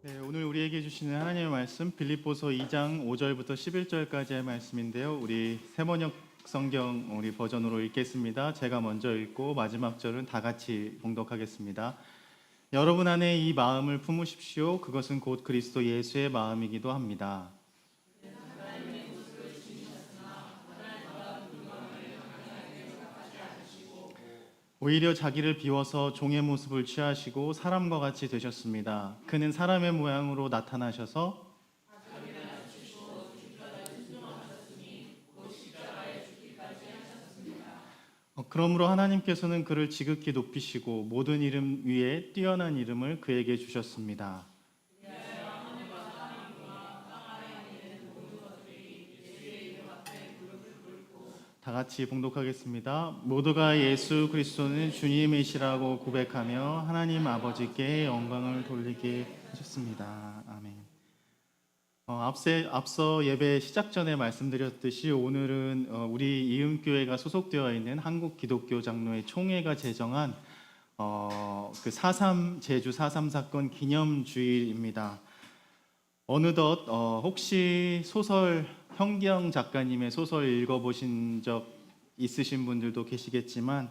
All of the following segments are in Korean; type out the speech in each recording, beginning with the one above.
네, 오늘 우리에게 주시는 하나님의 말씀 빌립보서 2장 5절부터 11절까지의 말씀인데요. 우리 세번역 성경 우리 버전으로 읽겠습니다. 제가 먼저 읽고 마지막 절은 다 같이 봉독하겠습니다. 여러분 안에 이 마음을 품으십시오. 그것은 곧 그리스도 예수의 마음이기도 합니다. 오히려 자기를 비워서 종의 모습을 취하시고 사람과 같이 되셨습니다. 그는 사람의 모양으로 나타나셔서 그러므로 하나님께서는 그를 지극히 높이시고 모든 이름 위에 뛰어난 이름을 그에게 주셨습니다. 다 같이 봉독하겠습니다. 모두가 예수 그리스도는 주님이시라고 고백하며 하나님 아버지께 영광을 돌리게 하셨습니다. 아멘. 앞서 예배 시작 전에 말씀드렸듯이 오늘은 우리 이음교회가 소속되어 있는 한국 기독교 장로회 총회가 제정한 그 제주 4.3 사건 기념주일입니다. 어느덧 혹시 소설 현기영 작가님의 소설 읽어보신 적 있으신 분들도 계시겠지만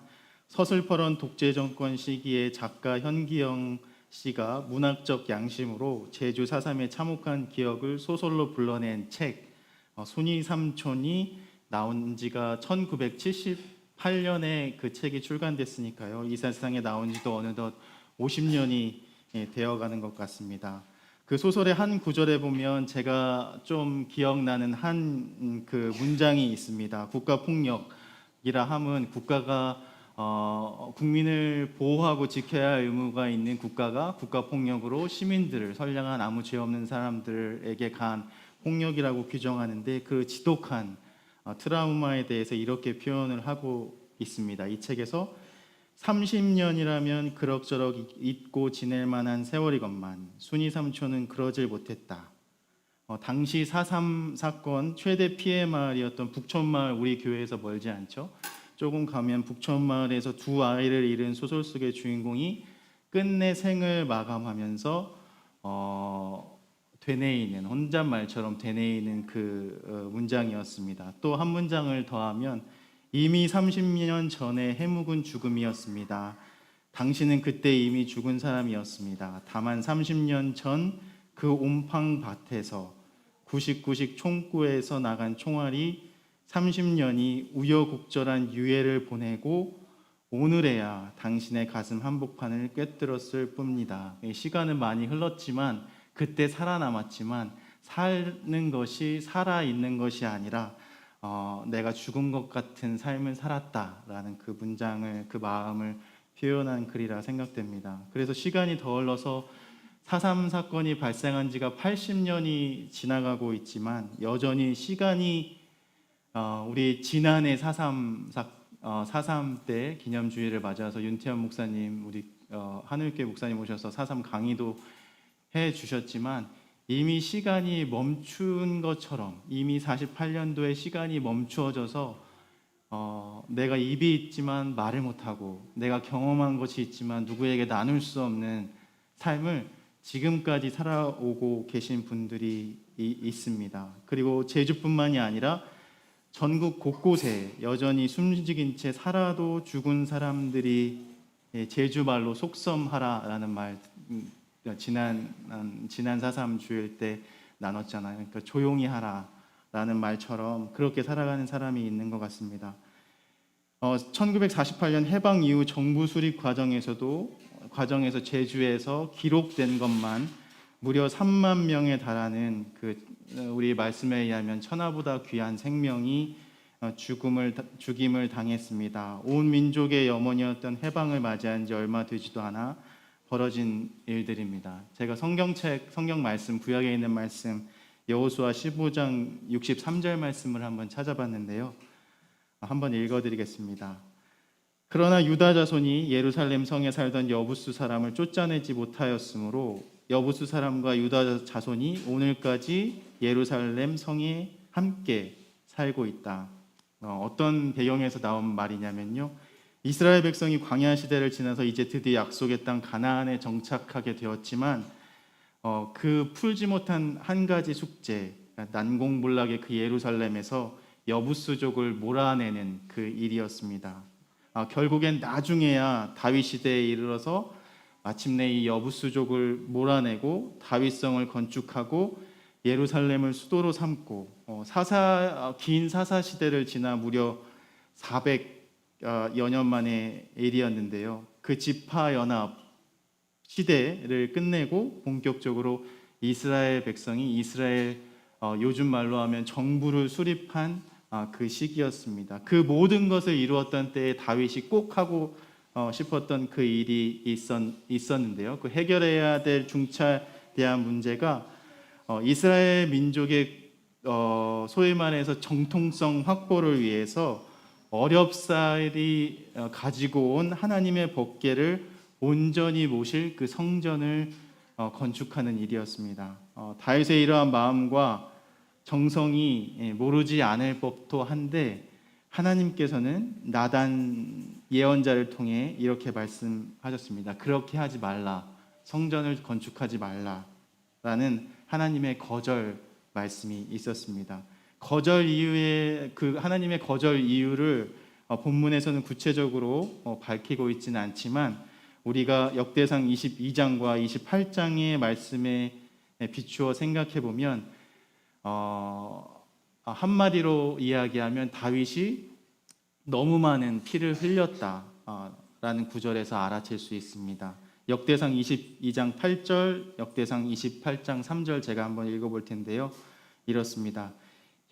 서슬퍼런 독재정권 시기에 작가 현기영 씨가 문학적 양심으로 제주 4.3의 참혹한 기억을 소설로 불러낸 책 순이 삼촌이 나온 지가 1978년에 그 책이 출간됐으니까요. 이 세상에 나온 지도 어느덧 50년이 되어가는 것 같습니다. 그 소설의 한 구절에 보면 제가 좀 기억나는 한 그 문장이 있습니다. 국가폭력이라 함은 국가가 국민을 보호하고 지켜야 할 의무가 있는 국가가 국가폭력으로 시민들을 선량한 아무 죄 없는 사람들에게 가한 폭력이라고 규정하는데 그 지독한 트라우마에 대해서 이렇게 표현을 하고 있습니다. 이 책에서 30년이라면 그럭저럭 잊고 지낼 만한 세월이건만 순이 삼촌은 그러질 못했다. 당시 4.3 사건 최대 피해 마을이었던 북촌마을 우리 교회에서 멀지 않죠. 조금 가면 북촌마을에서 두 아이를 잃은 소설 속의 주인공이 끝내 생을 마감하면서 되뇌이는 혼잣말처럼 되뇌이는 그 문장이었습니다. 또 한 문장을 더하면 이미 30년 전에 해묵은 죽음이었습니다. 당신은 그때 이미 죽은 사람이었습니다. 다만 30년 전 그 옴팡밭에서 99식 총구에서 나간 총알이 30년이 우여곡절한 유해를 보내고 오늘에야 당신의 가슴 한복판을 꿰뚫었을 뿐입니다. 시간은 많이 흘렀지만 그때 살아남았지만 사는 것이 살아있는 것이 아니라 내가 죽은 것 같은 삶을 살았다라는 그 문장을 그 마음을 표현한 글이라 생각됩니다. 그래서 시간이 더 흘러서 4.3 사건이 발생한 지가 80년이 지나가고 있지만 여전히 시간이 우리 지난해 4.3 때 기념주일을 맞아서 윤태현 목사님 우리 하늘교회 목사님 오셔서 4.3 강의도 해 주셨지만 이미 시간이 멈춘 것처럼 이미 48년도에 시간이 멈추어져서 내가 입이 있지만 말을 못하고 내가 경험한 것이 있지만 누구에게 나눌 수 없는 삶을 지금까지 살아오고 계신 분들이 있습니다. 그리고 제주뿐만이 아니라 전국 곳곳에 여전히 숨죽인 채 살아도 죽은 사람들이 제주말로 속섬하라라는 말 지난 4.3 주일 때 나눴잖아요. 그러니까 조용히 하라라는 말처럼 그렇게 살아가는 사람이 있는 것 같습니다. 1948년 해방 이후 정부 수립 과정에서 제주에서 기록된 것만 무려 3만 명에 달하는 우리 말씀에 의하면 천하보다 귀한 생명이 죽임을 당했습니다. 온 민족의 염원이었던 해방을 맞이한 지 얼마 되지도 않아 벌어진 일들입니다. 제가 성경 말씀 구약에 있는 말씀 여호수아 15장 63절 말씀을 한번 찾아봤는데요. 한번 읽어드리겠습니다. 그러나 유다 자손이 예루살렘 성에 살던 여부수 사람을 쫓아내지 못하였으므로 여부수 사람과 유다 자손이 오늘까지 예루살렘 성에 함께 살고 있다. 어떤 배경에서 나온 말이냐면요. 이스라엘 백성이 광야 시대를 지나서 이제 드디어 약속의 땅 가나안에 정착하게 되었지만 그 풀지 못한 한 가지 숙제, 난공불락의 그 예루살렘에서 여부수족을 몰아내는 그 일이었습니다. 결국엔 나중에야 다윗 시대에 이르러서 마침내 이 여부수족을 몰아내고 다윗성을 건축하고 예루살렘을 수도로 삼고 긴 사사 시대를 지나 무려 400여 년 만의 일이었는데요. 그 지파 연합 시대를 끝내고 본격적으로 이스라엘 백성이 이스라엘 요즘 말로 하면 정부를 수립한 그 시기였습니다. 그 모든 것을 이루었던 때에 다윗이 꼭 하고 싶었던 그 일이 있었는데요. 그 해결해야 될 중차대한 문제가 이스라엘 민족의 소위 말해서 정통성 확보를 위해서 어렵사리 가지고 온 하나님의 법궤를 온전히 모실 그 성전을 건축하는 일이었습니다. 다윗의 이러한 마음과 정성이 모르지 않을 법도 한데 하나님께서는 나단 예언자를 통해 이렇게 말씀하셨습니다. 그렇게 하지 말라. 성전을 건축하지 말라라는 하나님의 거절 말씀이 있었습니다. 거절 이유의 그 하나님의 거절 이유를 본문에서는 구체적으로 밝히고 있지는 않지만 우리가 역대상 22장과 28장의 말씀에 비추어 생각해 보면 한마디로 이야기하면 다윗이 너무 많은 피를 흘렸다라는 구절에서 알아챌 수 있습니다. 역대상 22장 8절, 역대상 28장 3절 제가 한번 읽어볼 텐데요. 이렇습니다.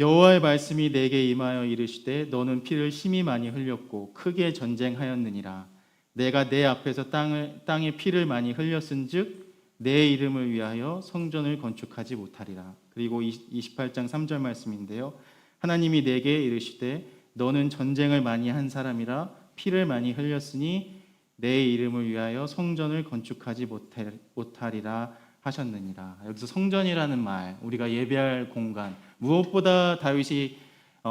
여호와의 말씀이 내게 임하여 이르시되 너는 피를 심히 많이 흘렸고 크게 전쟁하였느니라. 내가 내 앞에서 땅에 피를 많이 흘렸은즉 내 이름을 위하여 성전을 건축하지 못하리라. 그리고 28장 3절 말씀인데요. 하나님이 내게 이르시되 너는 전쟁을 많이 한 사람이라 피를 많이 흘렸으니 내 이름을 위하여 성전을 건축하지 못하리라 하셨느니라. 여기서 성전이라는 말, 우리가 예배할 공간, 무엇보다 다윗이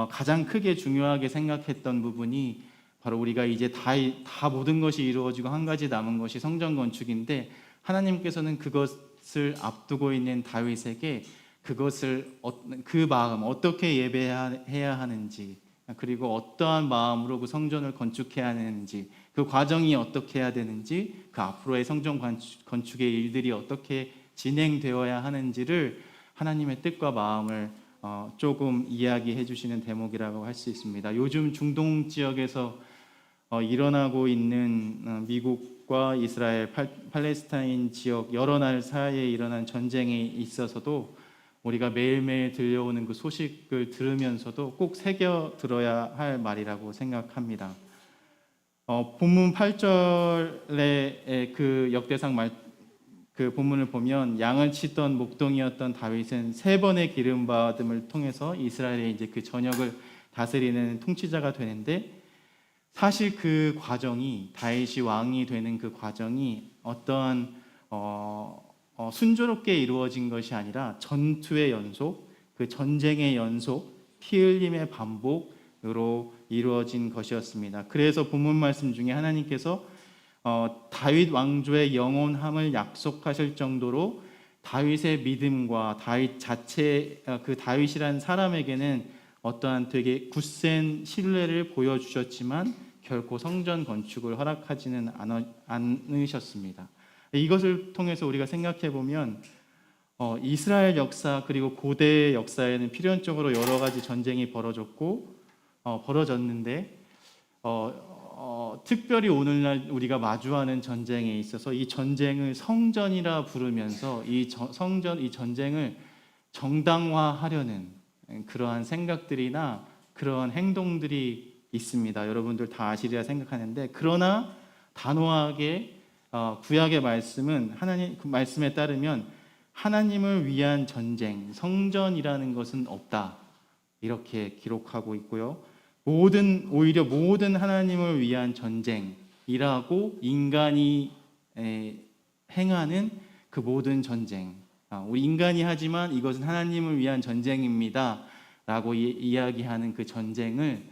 가장 크게 중요하게 생각했던 부분이 바로 우리가 이제 다 모든 것이 이루어지고 한 가지 남은 것이 성전 건축인데 하나님께서는 그것을 앞두고 있는 다윗에게 그 마음 어떻게 예배해야 하는지 그리고 어떠한 마음으로 그 성전을 건축해야 하는지 그 과정이 어떻게 해야 되는지 그 앞으로의 성전 건축의 일들이 어떻게 진행되어야 하는지를 하나님의 뜻과 마음을 조금 이야기해 주시는 대목이라고 할 수 있습니다. 요즘 중동 지역에서 일어나고 있는 미국과 이스라엘, 팔레스타인 지역 여러 날 사이에 일어난 전쟁에 있어서도 우리가 매일매일 들려오는 그 소식을 들으면서도 꼭 새겨 들어야 할 말이라고 생각합니다. 본문 8절의 그 역대상 그 본문을 보면 양을 치던 목동이었던 다윗은 3번의 기름 받음을 통해서 이스라엘의 이제 그 전역을 다스리는 통치자가 되는데 사실 그 과정이 다윗이 왕이 되는 그 과정이 어떠한 순조롭게 이루어진 것이 아니라 전투의 연속, 그 전쟁의 연속, 피 흘림의 반복으로 이루어진 것이었습니다. 그래서 본문 말씀 중에 하나님께서 다윗 왕조의 영원함을 약속하실 정도로 다윗의 믿음과 다윗 자체 그 다윗이라는 사람에게는 어떠한 되게 굳센 신뢰를 보여주셨지만 결코 성전 건축을 허락하지는 않으셨습니다. 이것을 통해서 우리가 생각해 보면 이스라엘 역사 그리고 고대의 역사에는 필연적으로 여러 가지 전쟁이 벌어졌는데 특별히 오늘날 우리가 마주하는 전쟁에 있어서 이 전쟁을 성전이라 부르면서 이 전쟁을 정당화하려는 그러한 생각들이나 그러한 행동들이 있습니다. 여러분들 다 아시리라 생각하는데 그러나 단호하게 구약의 말씀은 하나님 그 말씀에 따르면 하나님을 위한 전쟁, 성전이라는 것은 없다. 이렇게 기록하고 있고요. 오히려 모든 하나님을 위한 전쟁이라고 인간이 행하는 그 모든 전쟁, 우리 인간이 하지만 이것은 하나님을 위한 전쟁입니다 라고 이야기하는 그 전쟁을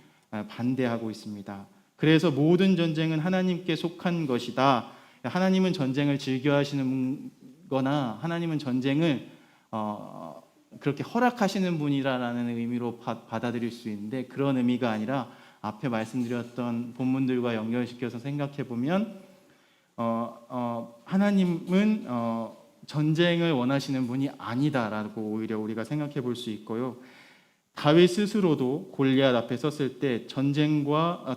반대하고 있습니다. 그래서 모든 전쟁은 하나님께 속한 것이다. 하나님은 전쟁을 즐겨 하시는 거나 하나님은 전쟁을 그렇게 허락하시는 분이라는 의미로 받아들일 수 있는데, 그런 의미가 아니라 앞에 말씀드렸던 본문들과 연결시켜서 생각해 보면 하나님은 전쟁을 원하시는 분이 아니다라고 오히려 우리가 생각해 볼 수 있고요. 다윗 스스로도 골리앗 앞에 섰을 때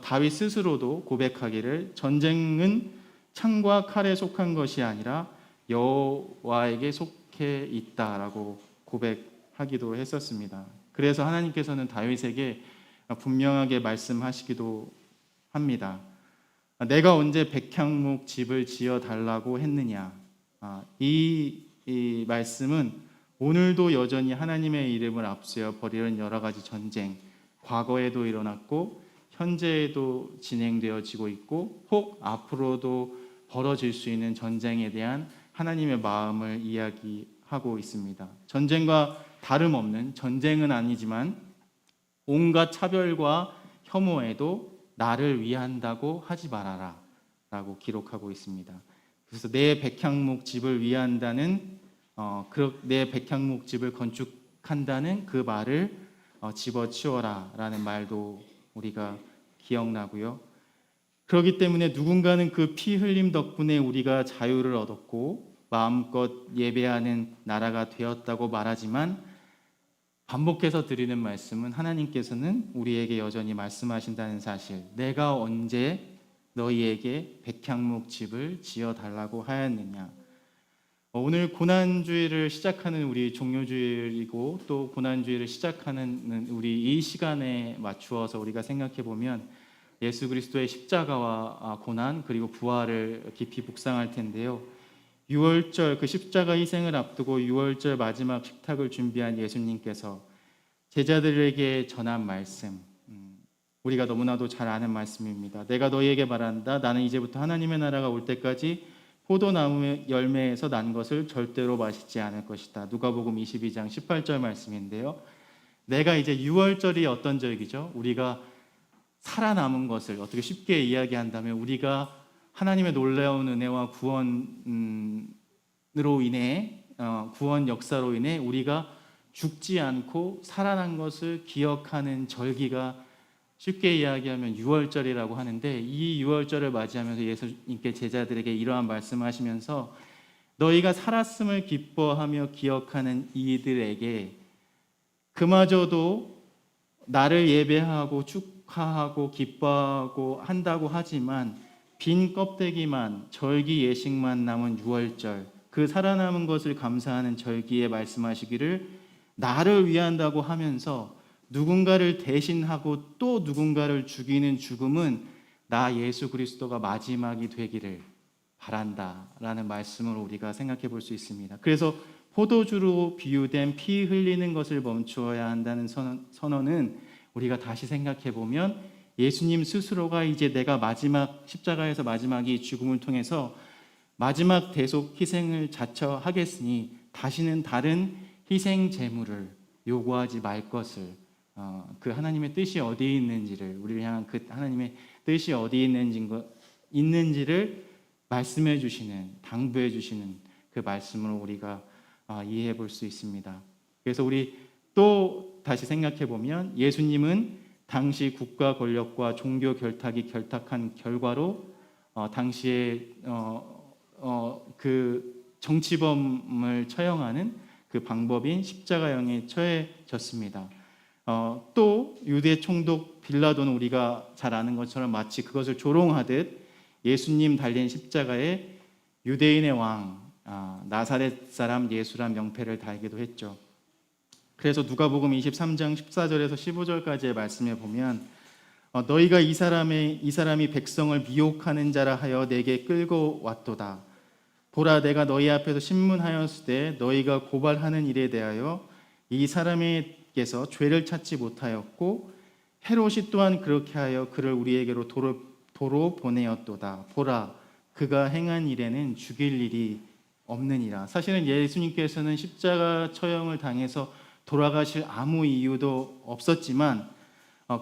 다윗 스스로도 고백하기를 전쟁은 창과 칼에 속한 것이 아니라 여호와에게 속해 있다라고 고백하기도 했었습니다. 그래서 하나님께서는 다윗에게 분명하게 말씀하시기도 합니다. 내가 언제 백향목 집을 지어 달라고 했느냐. 이 말씀은 오늘도 여전히 하나님의 이름을 앞세워 벌이는 여러 가지 전쟁, 과거에도 일어났고 현재에도 진행되어지고 있고 혹 앞으로도 벌어질 수 있는 전쟁에 대한 하나님의 마음을 이야기하고 있습니다. 전쟁과 다름없는, 전쟁은 아니지만 온갖 차별과 혐오에도 나를 위한다고 하지 말아라 라고 기록하고 있습니다. 그래서 내 백향목 집을 위한다는 내 백향목 집을 건축한다는 그 말을 집어치워라 라는 말도 우리가 기억나고요. 그렇기 때문에 누군가는 그 피 흘림 덕분에 우리가 자유를 얻었고 마음껏 예배하는 나라가 되었다고 말하지만, 반복해서 드리는 말씀은 하나님께서는 우리에게 여전히 말씀하신다는 사실, 내가 언제 너희에게 백향목 집을 지어 달라고 하였느냐. 오늘 고난주일을 시작하는 우리 종료주일이고 또 고난주일을 시작하는 우리 이 시간에 맞추어서 우리가 생각해 보면 예수 그리스도의 십자가와 고난 그리고 부활을 깊이 묵상할 텐데요. 유월절, 그 십자가 희생을 앞두고 유월절 마지막 식탁을 준비한 예수님께서 제자들에게 전한 말씀, 우리가 너무나도 잘 아는 말씀입니다. 내가 너희에게 말한다. 나는 이제부터 하나님의 나라가 올 때까지 포도나무 열매에서 난 것을 절대로 마시지 않을 것이다. 누가복음 22장 18절 말씀인데요. 내가 이제 유월절이 어떤 절기죠? 우리가 살아남은 것을 어떻게 쉽게 이야기한다면, 우리가 하나님의 놀라운 은혜와 구원으로 인해 구원 역사로 인해 우리가 죽지 않고 살아난 것을 기억하는 절기가 쉽게 이야기하면 유월절이라고 하는데, 이 유월절을 맞이하면서 예수님께 제자들에게 이러한 말씀을 하시면서 너희가 살았음을 기뻐하며 기억하는 이들에게 그마저도 나를 예배하고 축하하고 기뻐하고 한다고 하지만 빈 껍데기만, 절기 예식만 남은 유월절, 그 살아남은 것을 감사하는 절기에 말씀하시기를 나를 위한다고 하면서 누군가를 대신하고 또 누군가를 죽이는 죽음은 나 예수 그리스도가 마지막이 되기를 바란다라는 말씀을 우리가 생각해 볼 수 있습니다. 그래서 포도주로 비유된 피 흘리는 것을 멈추어야 한다는 선언은 우리가 다시 생각해 보면 예수님 스스로가 이제 내가 마지막 십자가에서 마지막이 죽음을 통해서 마지막 대속 희생을 자처하겠으니 다시는 다른 희생 제물을 요구하지 말 것을, 그 하나님의 뜻이 어디에 있는지를, 우리를 향한 그 하나님의 뜻이 어디에 있는지를 말씀해 주시는, 당부해 주시는 그 말씀으로 우리가 이해해 볼 수 있습니다. 그래서 우리 또 다시 생각해 보면 예수님은 당시 국가 권력과 종교 결탁이 결탁한 결과로 당시에 그 정치범을 처형하는 그 방법인 십자가형에 처해졌습니다. 또 유대 총독 빌라도는 우리가 잘 아는 것처럼 마치 그것을 조롱하듯 예수님 달린 십자가에 유대인의 왕 나사렛 사람 예수란 명패를 달기도 했죠. 그래서 누가복음 23장 14절에서 15절까지의 말씀에 보면 너희가 이 사람이 백성을 미혹하는 자라 하여 내게 끌고 왔도다. 보라, 내가 너희 앞에서 신문하였으되 너희가 고발하는 일에 대하여 이 사람에게서 죄를 찾지 못하였고 헤롯이 또한 그렇게 하여 그를 우리에게로 도로 보내었도다. 보라, 그가 행한 일에는 죽일 일이 없느니라. 사실은 예수님께서는 십자가 처형을 당해서 돌아가실 아무 이유도 없었지만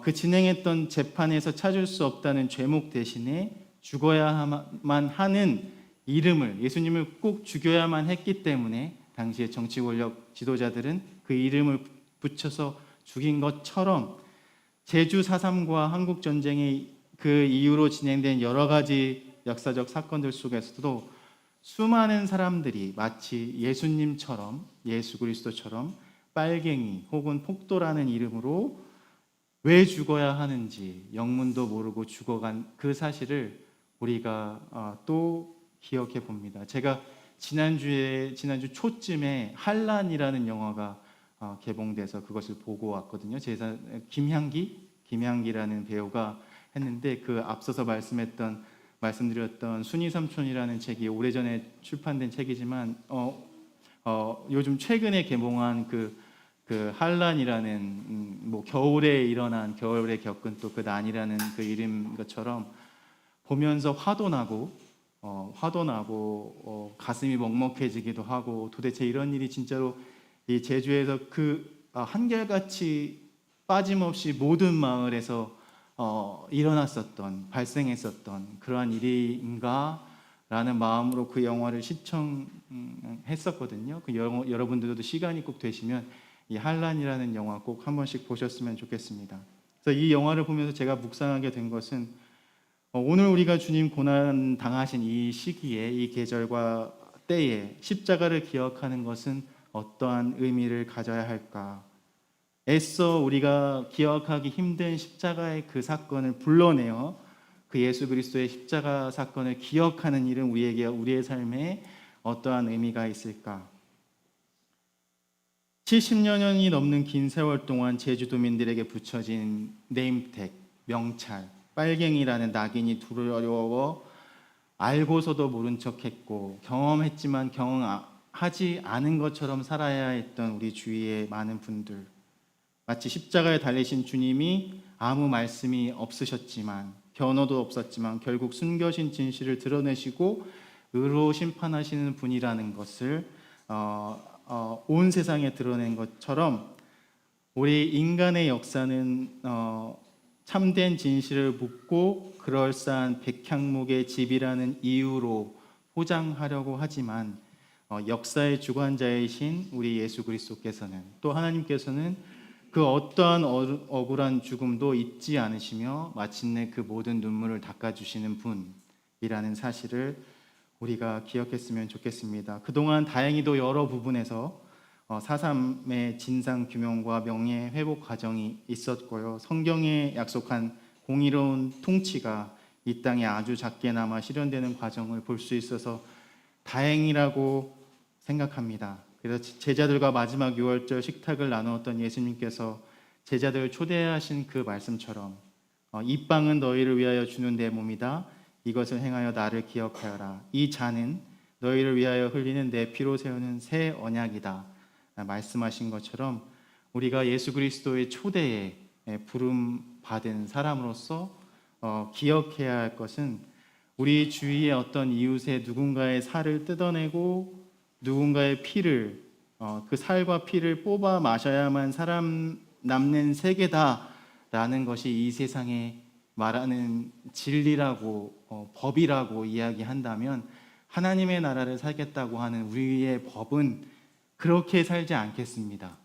그 진행했던 재판에서 찾을 수 없다는 죄목 대신에 죽어야만 하는 이름을, 예수님을 꼭 죽여야만 했기 때문에 당시의 정치 권력 지도자들은 그 이름을 붙여서 죽인 것처럼 제주 4.3과 한국 전쟁의 그 이후로 진행된 여러 가지 역사적 사건들 속에서도 수많은 사람들이 마치 예수님처럼, 예수 그리스도처럼 빨갱이 혹은 폭도라는 이름으로 왜 죽어야 하는지 영문도 모르고 죽어간 그 사실을 우리가 또 기억해 봅니다. 제가 지난주 초쯤에 한란이라는 영화가 개봉돼서 그것을 보고 왔거든요. 김향기라는 배우가 했는데, 그 앞서서 말씀드렸던 순이 삼촌이라는 책이 오래전에 출판된 책이지만 요즘 최근에 개봉한 그 한란이라는 뭐 겨울에 겪은 또 그 난이라는 그 이름 것처럼 보면서 화도 나고 가슴이 먹먹해지기도 하고, 도대체 이런 일이 진짜로 이 제주에서 한결같이 빠짐없이 모든 마을에서 발생했었던 그러한 일인가 라는 마음으로 그 영화를 시청했었거든요. 여러분들도 시간이 꼭 되시면 이 한란이라는 영화 꼭 한 번씩 보셨으면 좋겠습니다. 그래서 이 영화를 보면서 제가 묵상하게 된 것은, 오늘 우리가 주님 고난 당하신 이 시기에, 이 계절과 때에 십자가를 기억하는 것은 어떠한 의미를 가져야 할까? 애써 우리가 기억하기 힘든 십자가의 그 사건을 불러내어 그 예수 그리스도의 십자가 사건을 기억하는 일은 우리의 삶에 어떠한 의미가 있을까? 70여 년이 넘는 긴 세월 동안 제주도민들에게 붙여진 네임택, 명찰, 빨갱이라는 낙인이 두려워 알고서도 모른 척했고, 경험했지만 경험하지 않은 것처럼 살아야 했던 우리 주위의 많은 분들, 마치 십자가에 달리신 주님이 아무 말씀이 없으셨지만, 변호도 없었지만 결국 숨겨진 진실을 드러내시고 의로 심판하시는 분이라는 것을 온 세상에 드러낸 것처럼, 우리 인간의 역사는 참된 진실을 묻고 그럴싸한 백향목의 집이라는 이유로 포장하려고 하지만, 역사의 주관자이신 우리 예수 그리스도께서는, 또 하나님께서는 그 어떠한 억울한 죽음도 잊지 않으시며 마침내 그 모든 눈물을 닦아주시는 분이라는 사실을 우리가 기억했으면 좋겠습니다. 그동안 다행히도 여러 부분에서 4.3의 진상규명과 명예회복 과정이 있었고요. 성경에 약속한 공의로운 통치가 이 땅에 아주 작게나마 실현되는 과정을 볼 수 있어서 다행이라고 생각합니다. 그래서 제자들과 마지막 유월절 식탁을 나누었던 예수님께서 제자들을 초대하신 그 말씀처럼, 이 빵은 너희를 위하여 주는 내 몸이다. 이것을 행하여 나를 기억하여라. 이 잔은 너희를 위하여 흘리는 내 피로 세우는 새 언약이다. 말씀하신 것처럼 우리가 예수 그리스도의 초대에 부름 받은 사람으로서 기억해야 할 것은, 우리 주위의 어떤 이웃의 누군가의 살을 뜯어내고 누군가의 피를, 그 살과 피를 뽑아 마셔야만 사람 남는 세계다라는 것이 이 세상에 말하는 진리라고, 법이라고 이야기한다면, 하나님의 나라를 살겠다고 하는 우리의 법은 그렇게 살지 않겠습니다.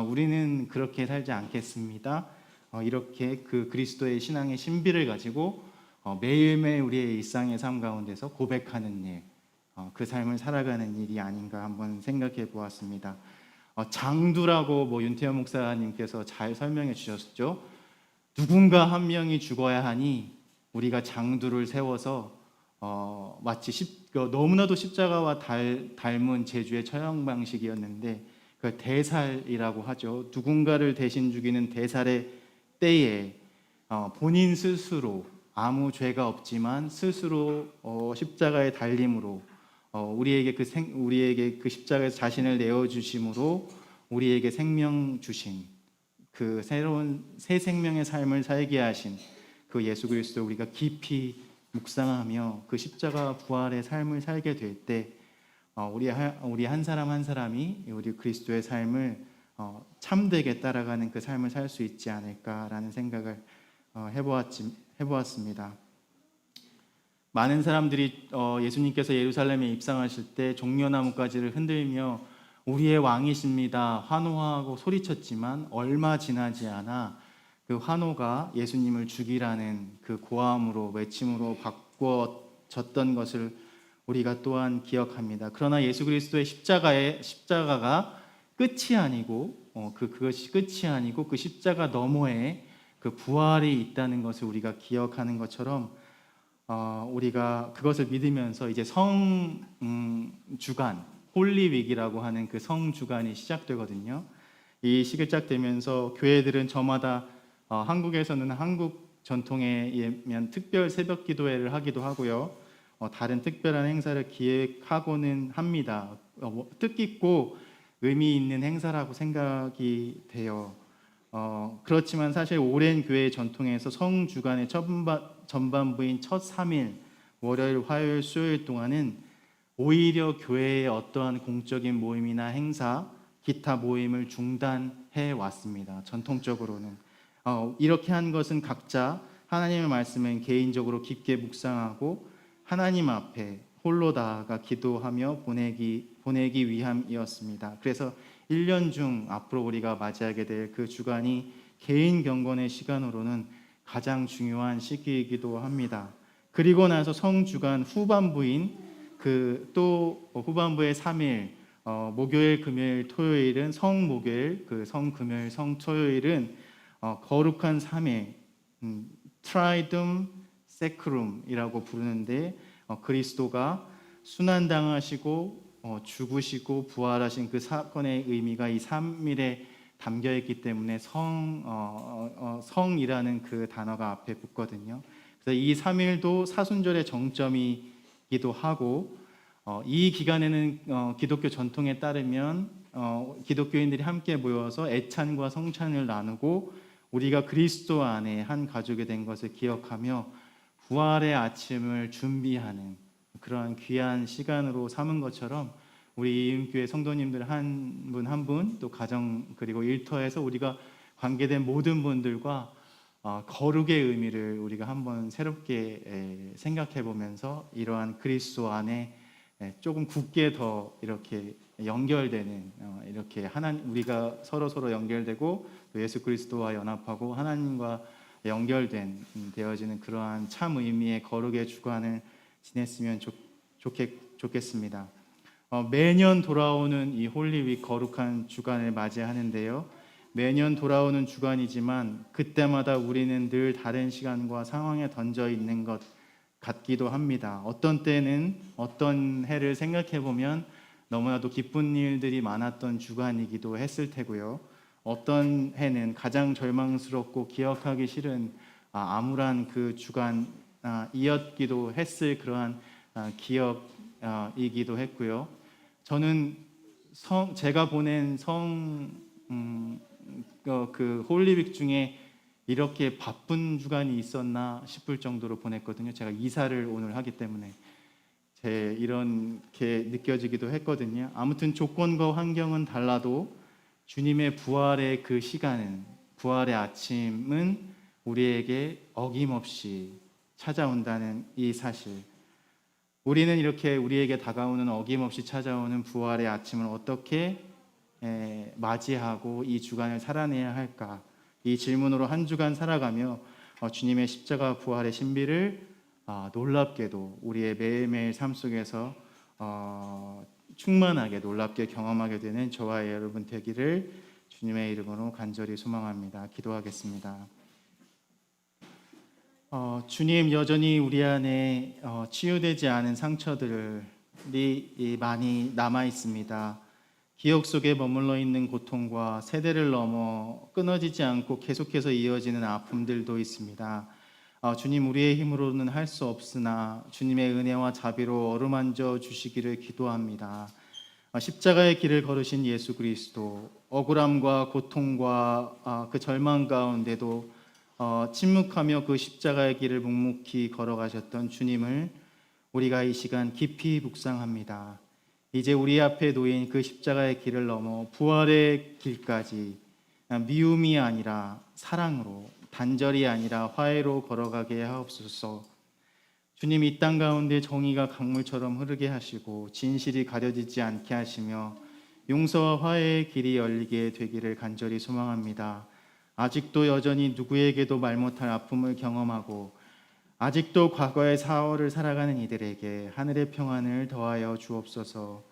우리는 그렇게 살지 않겠습니다. 이렇게 그 그리스도의 신앙의 신비를 가지고 매일매일 우리의 일상의 삶 가운데서 고백하는 일, 그 삶을 살아가는 일이 아닌가 한번 생각해 보았습니다. 장두라고 윤태현 목사님께서 잘 설명해 주셨죠. 누군가 한 명이 죽어야 하니 우리가 장두를 세워서 마치 너무나도 십자가와 닮은 제주의 처형 방식이었는데, 그 대살이라고 하죠. 누군가를 대신 죽이는 대살의 때에 본인 스스로, 아무 죄가 없지만 스스로 십자가에 달림으로, 우리에게 그 십자가에서 자신을 내어 주심으로 우리에게 생명 주신, 그 새로운 새 생명의 삶을 살게 하신 그 예수 그리스도 우리가 깊이 묵상하며 그 십자가 부활의 삶을 살게 될 때, 우리 한 사람 한 사람이 우리 그리스도의 삶을 참되게 따라가는 그 삶을 살 수 있지 않을까라는 생각을 해보았습니다. 많은 사람들이 예수님께서 예루살렘에 입성하실 때 종려나무 가지를 흔들며 우리의 왕이십니다 환호하고 소리쳤지만 얼마 지나지 않아 그 환호가 예수님을 죽이라는 그 고함으로 외침으로 바꿔졌던 것을 우리가 또한 기억합니다. 그러나 예수 그리스도의 십자가가 끝이 아니고 그것이 끝이 아니고 그 십자가 너머에 그 부활이 있다는 것을 우리가 기억하는 것처럼 우리가 그것을 믿으면서 이제 주간 홀리윅이라고 하는 그 성주간이 시작되거든요. 이 시작되면서 교회들은 저마다 한국에서는 한국 전통에 의하면 특별 새벽 기도회를 하기도 하고요. 다른 특별한 행사를 기획하고는 합니다. 뜻깊고 의미 있는 행사라고 생각이 돼요. 그렇지만 사실 오랜 교회 전통에서 성주간의 전반부인 첫 3일 월요일, 화요일, 수요일 동안은 오히려 교회의 어떠한 공적인 모임이나 행사, 기타 모임을 중단해 왔습니다. 전통적으로는 이렇게 한 것은 각자 하나님의 말씀을 개인적으로 깊게 묵상하고 하나님 앞에 홀로 나아가 기도하며 보내기 위함이었습니다. 그래서 1년 중 앞으로 우리가 맞이하게 될 그 주간이 개인 경건의 시간으로는 가장 중요한 시기이기도 합니다. 그리고 나서 성주간 후반부인 또 후반부의 3일 목요일, 금요일, 토요일은 성목요일, 성금요일, 성토요일은 거룩한 3일 트라이둠 세크룸이라고 부르는데 그리스도가 순환당하시고 죽으시고 부활하신 그 사건의 의미가 이 3일에 담겨 있기 때문에 성이라는 그 단어가 앞에 붙거든요. 그래서 이 3일도 사순절의 정점이기도 하고 이 기간에는 기독교 전통에 따르면 기독교인들이 함께 모여서 애찬과 성찬을 나누고 우리가 그리스도 안에 한 가족이 된 것을 기억하며 부활의 아침을 준비하는 그러한 귀한 시간으로 삼은 것처럼 우리 이음교회 성도님들 한 분 한 분 또 가정 그리고 일터에서 우리가 관계된 모든 분들과 거룩의 의미를 우리가 한번 새롭게 생각해 보면서 이러한 그리스도 안에 조금 굳게 더 이렇게 연결되는 이렇게 우리가 서로 연결되고 또 예수 그리스도와 연합하고 하나님과 연결된 되어지는 그러한 참 의미의 거룩의 주간을 지냈으면 좋겠습니다. 매년 돌아오는 이 홀리윅 거룩한 주간을 맞이하는데요. 매년 돌아오는 주간이지만 그때마다 우리는 늘 다른 시간과 상황에 던져 있는 것 같기도 합니다. 어떤 때는 어떤 해를 생각해 보면 너무나도 기쁜 일들이 많았던 주간이기도 했을 테고요. 어떤 해는 가장 절망스럽고 기억하기 싫은 암울한 그 주간이었기도 했을 그러한 기억이기도 했고요. 저는 제가 보낸 그 홀리윅 중에 이렇게 바쁜 주간이 있었나 싶을 정도로 보냈거든요. 제가 이사를 오늘 하기 때문에 이렇게 느껴지기도 했거든요. 아무튼 조건과 환경은 달라도 주님의 부활의 그 시간은 부활의 아침은 우리에게 어김없이 찾아온다는 이 사실, 우리는 이렇게 우리에게 다가오는 어김없이 찾아오는 부활의 아침을 어떻게 맞이하고 이 주간을 살아내야 할까? 이 질문으로 한 주간 살아가며 주님의 십자가 부활의 신비를 놀랍게도 우리의 매일매일 삶 속에서 충만하게 놀랍게 경험하게 되는 저와 여러분 되기를 주님의 이름으로 간절히 소망합니다. 기도하겠습니다. 주님, 여전히 우리 안에 치유되지 않은 상처들이 많이 남아 있습니다. 기억 속에 머물러 있는 고통과 세대를 넘어 끊어지지 않고 계속해서 이어지는 아픔들도 있습니다. 주님, 우리의 힘으로는 할 수 없으나 주님의 은혜와 자비로 어루만져 주시기를 기도합니다. 십자가의 길을 걸으신 예수 그리스도, 억울함과 고통과 그 절망 가운데도 침묵하며 그 십자가의 길을 묵묵히 걸어가셨던 주님을 우리가 이 시간 깊이 묵상합니다. 이제 우리 앞에 놓인 그 십자가의 길을 넘어 부활의 길까지 미움이 아니라 사랑으로, 단절이 아니라 화해로 걸어가게 하옵소서. 주님, 이 땅 가운데 정의가 강물처럼 흐르게 하시고 진실이 가려지지 않게 하시며 용서와 화해의 길이 열리게 되기를 간절히 소망합니다. 아직도 여전히 누구에게도 말 못할 아픔을 경험하고 아직도 과거의 사활을 살아가는 이들에게 하늘의 평안을 더하여 주옵소서.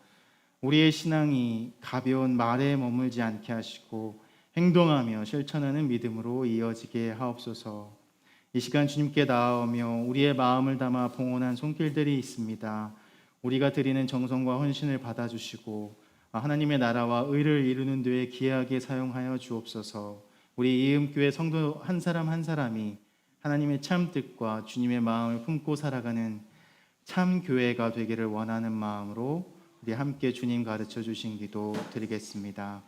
우리의 신앙이 가벼운 말에 머물지 않게 하시고 행동하며 실천하는 믿음으로 이어지게 하옵소서. 이 시간 주님께 나아오며 우리의 마음을 담아 봉헌한 손길들이 있습니다. 우리가 드리는 정성과 헌신을 받아주시고 하나님의 나라와 의를 이루는 데에 귀하게 사용하여 주옵소서. 우리 이음교회 성도 한 사람 한 사람이 하나님의 참 뜻과 주님의 마음을 품고 살아가는 참 교회가 되기를 원하는 마음으로 우리 함께 주님 가르쳐 주신 기도 드리겠습니다.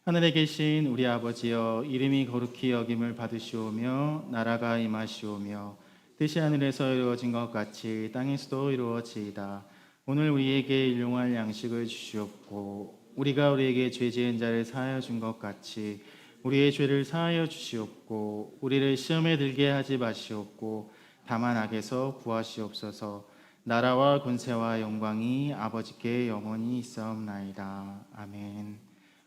하늘에 계신 우리 아버지여, 이름이 거룩히 여김을 받으시오며 나라가 임하시오며 뜻이 하늘에서 이루어진 것 같이 땅에서도 이루어지이다. 오늘 우리에게 일용할 양식을 주시옵고 우리가 우리에게 죄 지은 자를 사하여 준 것 같이 우리의 죄를 사하여 주시옵고 우리를 시험에 들게 하지 마시옵고 다만 악에서 구하시옵소서. 나라와 권세와 영광이 아버지께 영원히 있사옵나이다. 아멘.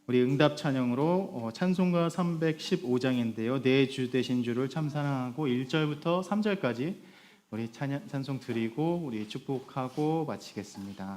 우리 응답 찬양으로 찬송가 315장인데요. 내 주 되신 주를 참 사랑하고 1절부터 3절까지 우리 찬송 드리고 우리 축복하고 마치겠습니다.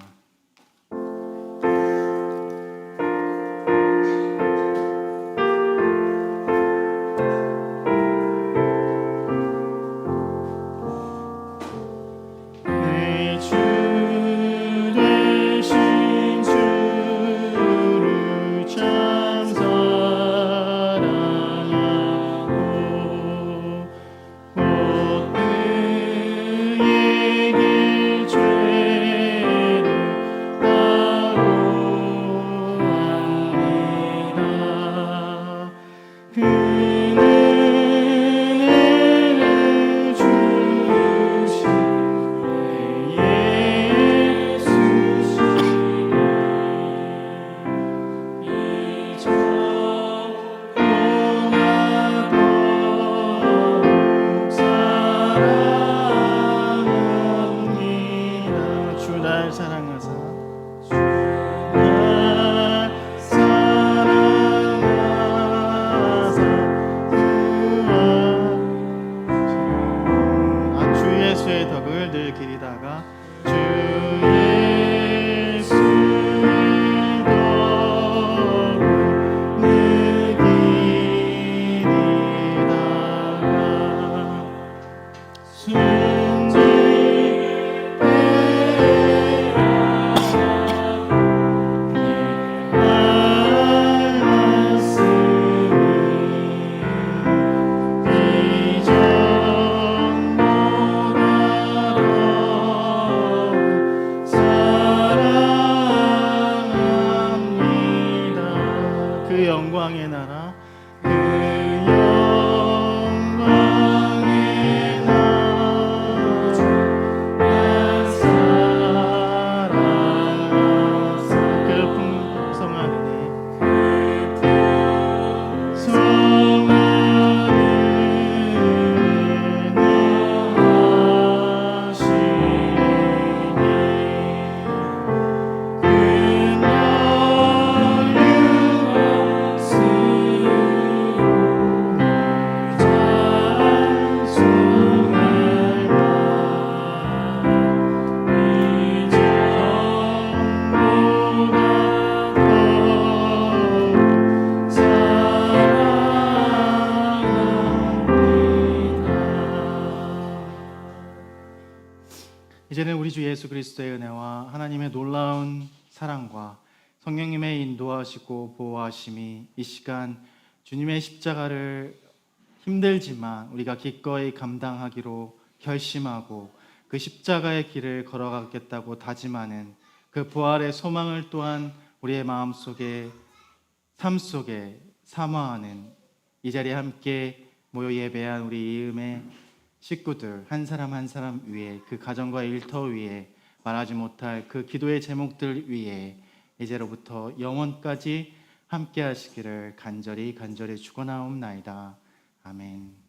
영광의 나라 그 영광의 나라 사랑하사 그 풍성한 은혜 이제는 우리 주 예수 그리스도의 은혜와 하나님의 놀라운 사랑과 성령님의 인도하시고 보호하심이 이 시간 주님의 십자가를 힘들지만 우리가 기꺼이 감당하기로 결심하고 그 십자가의 길을 걸어가겠다고 다짐하는 그 부활의 소망을 또한 우리의 마음속에 삶 속에 사모하는 이 자리에 함께 모여 예배한 우리 이음의 식구들 한 사람 한 사람 위에 그 가정과 일터 위에 말하지 못할 그 기도의 제목들 위에 이제로부터 영원까지 함께 하시기를 간절히 축원하옵나이다. 아멘.